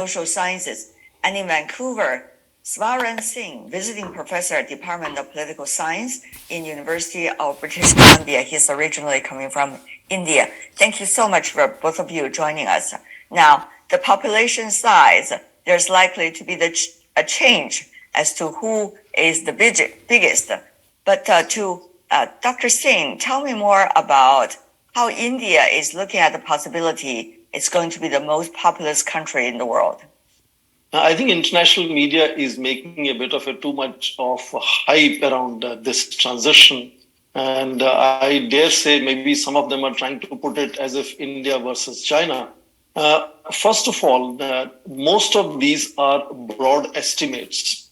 Social Sciences, and in Vancouver, Svaran Singh, visiting professor at Department of Political Science in University of British Columbia. He's originally coming from India. Thank you so much for both of you joining us. Now, the population size, there's likely to be a change as to who is the biggest. But to Dr. Singh, tell me more about how India is looking at the possibility it's going to be the most populous country in the world. I think international media is making a bit of a too much of a hype around this transition. And I dare say maybe some of them are trying to put it as if India versus China. First of all, most of these are broad estimates.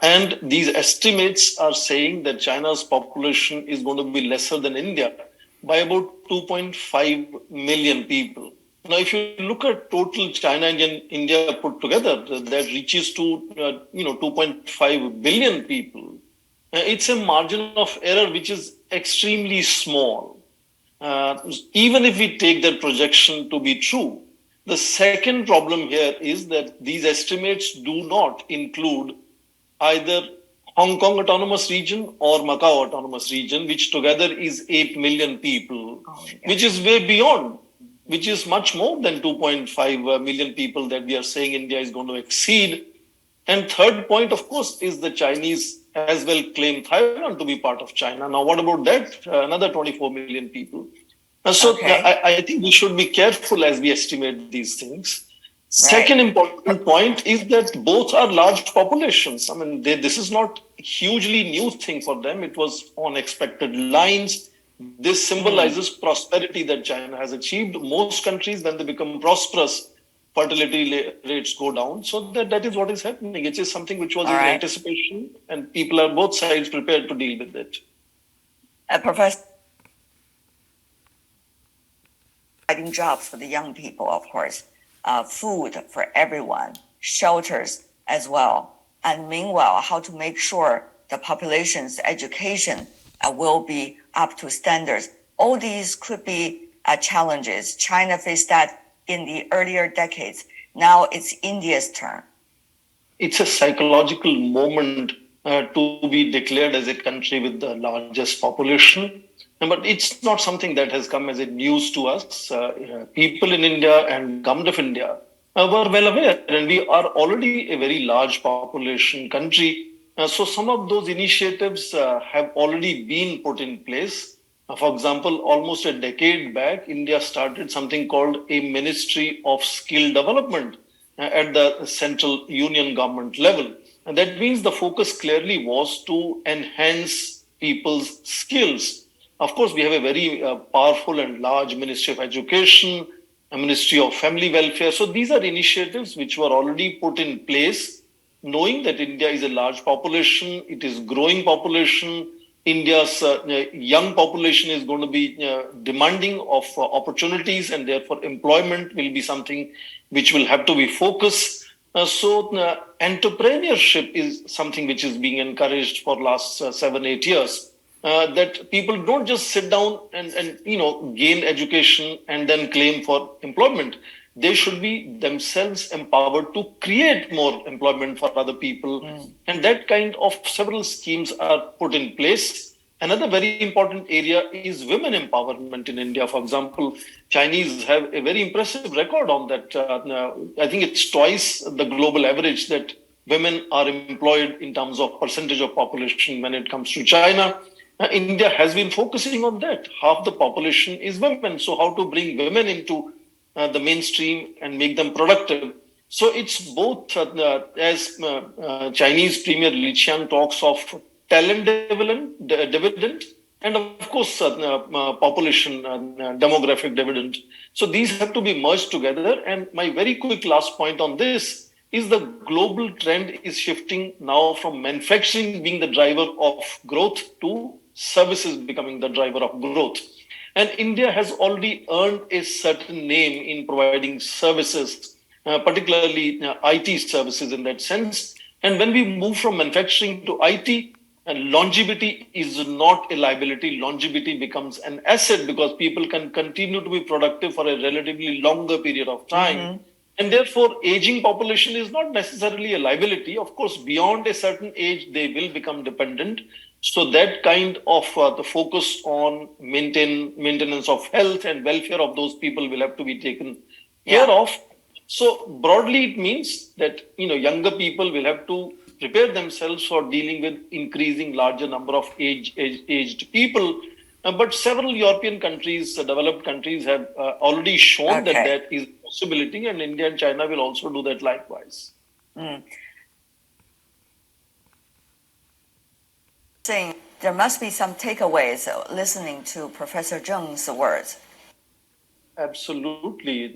And these estimates are saying that China's population is going to be lesser than India by about 2.5 million people. Now, if you look at total China and India put together, that reaches to 2.5 billion people. It's a margin of error which is extremely small. Even if we take that projection to be true, the second problem here is that these estimates do not include either Hong Kong Autonomous Region or Macau Autonomous Region, which together is 8 million people, which is way beyond, which is much more than 2.5 million people that we are saying India is going to exceed. And third point, of course, is the Chinese as well claim Taiwan to be part of China. Now, what about that? Another 24 million people. So I think we should be careful as we estimate these things. Second important point is that both are large populations. I mean, this is not a hugely new thing for them. It was on expected lines. This symbolizes prosperity that China has achieved. Most countries, when they become prosperous, fertility rates go down. So that is what is happening. It is something which was in anticipation, and people are both sides prepared to deal with it. Professor, providing jobs for the young people, of course, food for everyone, shelters as well. And meanwhile, how to make sure the population's education will be up to standards. All these could be challenges. China faced that in the earlier decades. Now it's India's turn. It's a psychological moment to be declared as a country with the largest population. But it's not something that has come as a news to us. People in India and government of India were well aware, and we are already a very large population country. So some of those initiatives have already been put in place. For example, almost a decade back, India started something called a Ministry of Skill Development at the central union government level. And that means the focus clearly was to enhance people's skills. Of course, we have a very powerful and large Ministry of Education, a Ministry of Family Welfare. So these are initiatives which were already put in place, knowing that India is a large population, it is growing population. India's young population is going to be demanding of opportunities, and therefore employment will be something which will have to be focused. So entrepreneurship is something which is being encouraged for last 7-8 years. That people don't just sit down and gain education and then claim for employment. They should be themselves empowered to create more employment for other people. And that kind of several schemes are put in place. Another very important area is women empowerment in India. For example, Chinese have a very impressive record on that. I think it's twice the global average that women are employed in terms of percentage of population when it comes to China. India has been focusing on that. Half the population is women. So how to bring women into the mainstream and make them productive. So it's both, as Chinese Premier Li Qiang talks of talent dividend and of course population demographic dividend. So these have to be merged together. And my very quick last point on this is the global trend is shifting now from manufacturing being the driver of growth to services becoming the driver of growth. And India has already earned a certain name in providing services, particularly IT services in that sense. And when we move from manufacturing to IT, longevity is not a liability. Longevity becomes an asset because people can continue to be productive for a relatively longer period of time. And therefore, aging population is not necessarily a liability. Of course, beyond a certain age, they will become dependent. So that kind of the focus on maintenance of health and welfare of those people will have to be taken care Yeah. of. So broadly, it means that younger people will have to prepare themselves for dealing with increasing larger number of aged people. But several European countries, developed countries, have already shown that Okay. that is a possibility, and India and China will also do that likewise. Saying there must be some takeaways listening to Professor Zheng's words. Absolutely.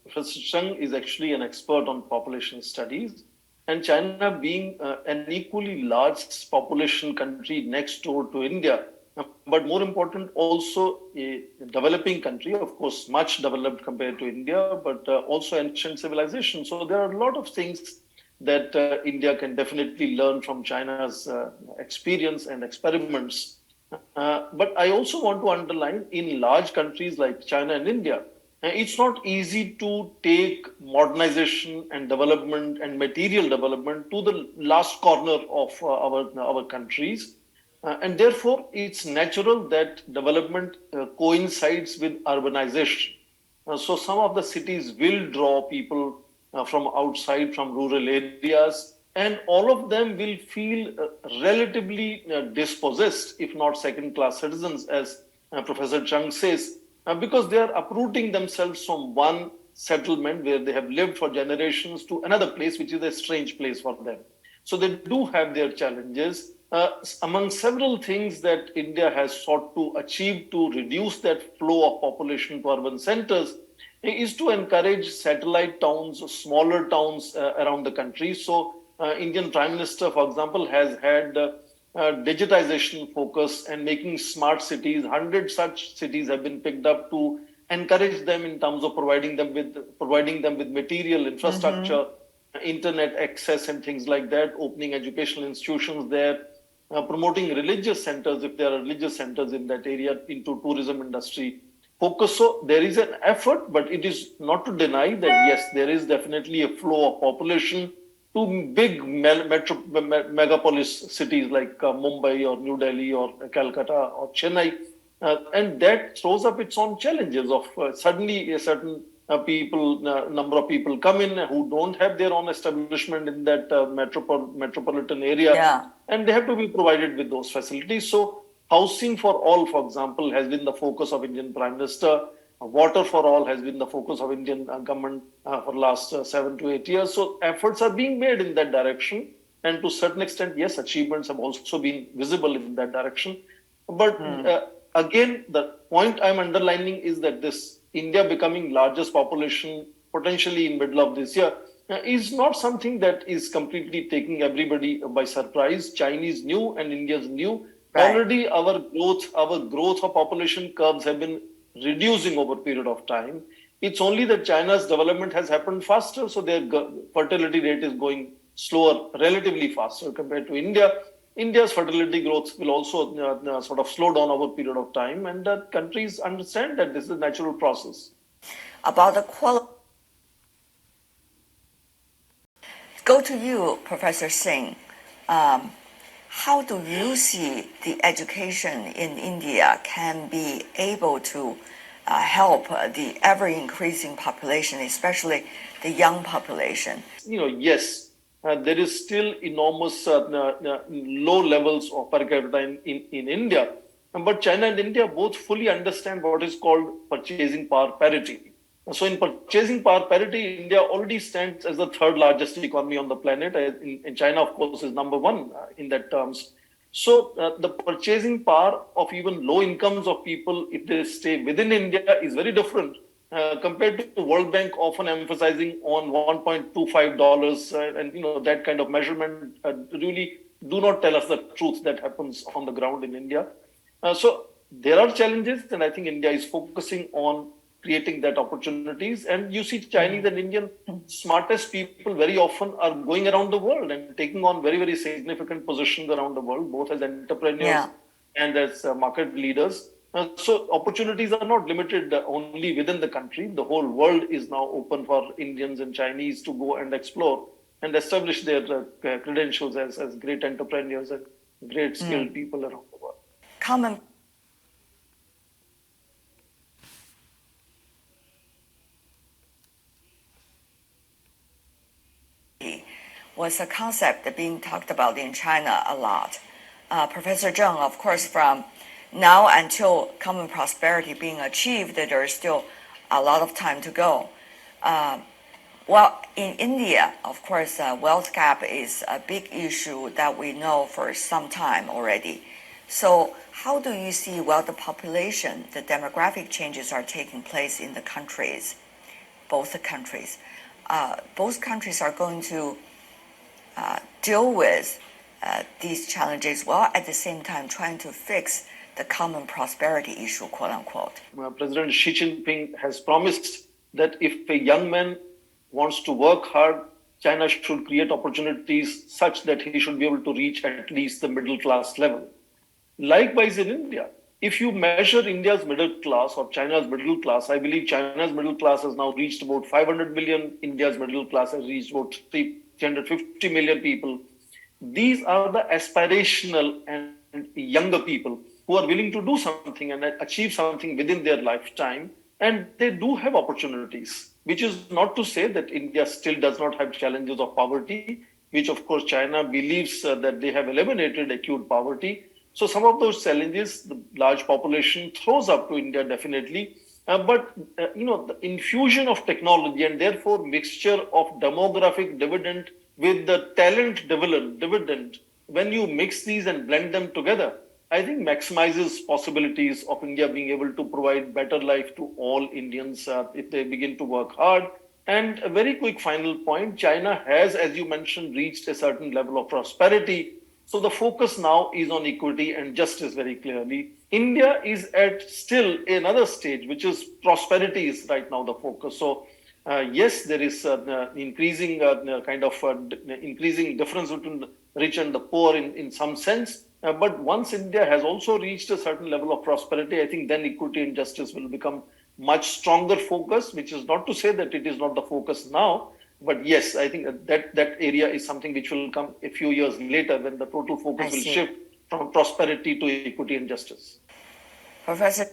Professor Cheng is actually an expert on population studies, and China being an equally large population country next door to India, but more important, also a developing country, of course, much developed compared to India, but also ancient civilization. So there are a lot of things that India can definitely learn from China's experience and experiments. But I also want to underline in large countries like China and India, it's not easy to take modernization and development and material development to the last corner of our countries. And therefore, it's natural that development coincides with urbanization. So some of the cities will draw people from outside, from rural areas, and all of them will feel relatively dispossessed, if not second-class citizens, as Professor Chung says, because they are uprooting themselves from one settlement where they have lived for generations to another place, which is a strange place for them. So they do have their challenges. Among several things that India has sought to achieve to reduce that flow of population to urban centers is to encourage satellite towns, smaller towns around the country. So, Indian Prime Minister, for example, has had digitization focus and making smart cities. 100 such cities have been picked up to encourage them in terms of providing them with material infrastructure, internet access, and things like that. Opening educational institutions there, promoting religious centers if there are religious centers in that area into tourism industry focus. So there is an effort, but it is not to deny that yes, there is definitely a flow of population to big megapolis cities like Mumbai or New Delhi or Calcutta or Chennai. And that throws up its own challenges of suddenly a certain number of people come in who don't have their own establishment in that metropolitan area, Yeah. and they have to be provided with those facilities. So housing for all, for example, has been the focus of Indian Prime Minister. Water for all has been the focus of Indian government for the last 7 to 8 years. So efforts are being made in that direction. And to a certain extent, yes, achievements have also been visible in that direction. But again, the point I'm underlining is that this India becoming largest population potentially in middle of this year is not something that is completely taking everybody by surprise. Chinese knew and India's knew. Right. Already our growth of population curves have been reducing over a period of time. It's only that China's development has happened faster, so their fertility rate is going slower, relatively faster compared to India. India's fertility growth will also sort of slow down over a period of time, and countries understand that this is a natural process. About the quality. Go to you, Professor Singh. How do you see the education in India can be able to help the ever-increasing population, especially the young population? Yes, there is still enormous low levels of per capita in India, but China and India both fully understand what is called purchasing power parity. So in purchasing power parity, India already stands as the third largest economy on the planet. In China, of course, is number one in that terms. So the purchasing power of even low incomes of people, if they stay within India, is very different compared to the World Bank often emphasizing on $1.25, and that kind of measurement really do not tell us the truth that happens on the ground in India. So there are challenges, and I think India is focusing on creating that opportunities. And you see Chinese and Indian smartest people very often are going around the world and taking on very, very significant positions around the world, both as entrepreneurs and as market leaders. So opportunities are not limited only within the country. The whole world is now open for Indians and Chinese to go and explore and establish their credentials as great entrepreneurs and great skilled people around the world. Common was a concept being talked about in China a lot. Professor Zheng, of course, from now until common prosperity being achieved, there is still a lot of time to go. Well, in India, of course, wealth gap is a big issue that we know for some time already. So, how do you see while the population, the demographic changes are taking place in the countries, both countries? Both countries are going to deal with these challenges while at the same time trying to fix the common prosperity issue, quote unquote. President Xi Jinping has promised that if a young man wants to work hard, China should create opportunities such that he should be able to reach at least the middle class level. Likewise, in India, if you measure India's middle class or China's middle class, I believe China's middle class has now reached about 500 million. India's middle class has reached about 350 million people. These are the aspirational and younger people who are willing to do something and achieve something within their lifetime. And they do have opportunities, which is not to say that India still does not have challenges of poverty, which of course China believes that they have eliminated acute poverty. So some of those challenges the large population throws up to India definitely. But the infusion of technology and therefore mixture of demographic dividend with the talent dividend, when you mix these and blend them together, I think maximizes possibilities of India being able to provide better life to all Indians if they begin to work hard. And a very quick final point, China has, as you mentioned, reached a certain level of prosperity. So the focus now is on equity and justice very clearly. India is at still another stage, which is prosperity is right now the focus. So yes, there is increasing increasing difference between the rich and the poor in some sense. But once India has also reached a certain level of prosperity, I think then equity and justice will become much stronger focus, which is not to say that it is not the focus now. But yes, I think that area is something which will come a few years later when the total focus will shift from prosperity to equity and justice. Professor